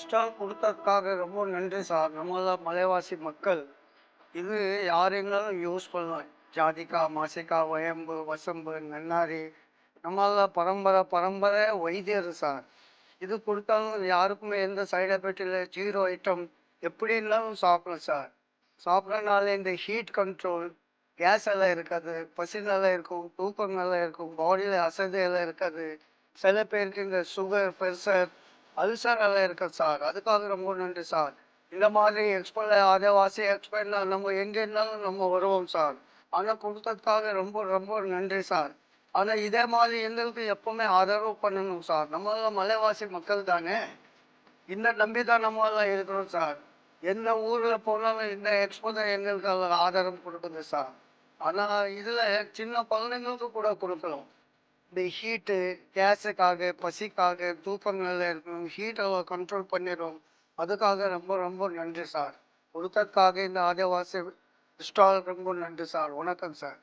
Stall கொடுத்ததுக்காக ரொம்ப நன்றி சார். நம்மலாம் மலைவாசி மக்கள். இது யார் எங்கனாலும் யூஸ் பண்ணலாம். ஜாதிக்காய், மாசிக்காய், வயம்பு, வசம்பு, நன்னாரி நம்மளாம் பரம்பரை வைத்தியர் சார். இது கொடுத்தாலும் யாருக்குமே எந்த சைடு எஃபெக்ட் இல்லை. 0 ஐட்டம் எப்படி இருந்தாலும் சாப்பிடலாம் சார். சாப்பிட்றதுனால இந்த ஹீட் கண்ட்ரோல், கேஸ் எல்லாம் இருக்காது, பசி நல்லா இருக்கும், தூக்கம் நல்லா இருக்கும், பாடியில் அசதி எல்லாம் இருக்காது. சில பேருக்கு இந்த சுகர், ப்ரெஷர், அல்சர் எல்லாம் இருக்காது சார். அதுக்காக ரொம்ப நன்றி சார். இந்த மாதிரி எக்ஸ்போல ஆதிவாசி எக்ஸ்போல நம்ம எங்கே இருந்தாலும் நம்ம வருவோம் சார். ஆனால் கொடுத்ததுக்காக ரொம்ப ரொம்ப நன்றி சார். ஆனால் இதே மாதிரி எங்களுக்கு எப்பவுமே ஆதரவு பண்ணணும் சார். நம்மளாம் மலைவாசி மக்கள் தானே. இந்த நம்பி தான் நம்மளாம் இருக்கிறோம் சார். எந்த ஊரில் போனாலும் இந்த எக்ஸ்போ தான் எங்களுக்கு ஆதரவு கொடுக்குது சார். ஆனால் இதில் சின்ன குழந்தைங்களுக்கு கூட கொடுக்கலாம். இந்த ஹீட்டு, கேஸுக்காக, பசிக்காக, தூக்கம் நல்லா இருக்கணும், ஹீட்டை கண்ட்ரோல் பண்ணிடும். அதுக்காக ரொம்ப ரொம்ப நன்றி சார். கொடுத்ததுக்காக இந்த ஆதிவாசி ஸ்டால் ரொம்ப நன்றி சார். வணக்கம் சார்.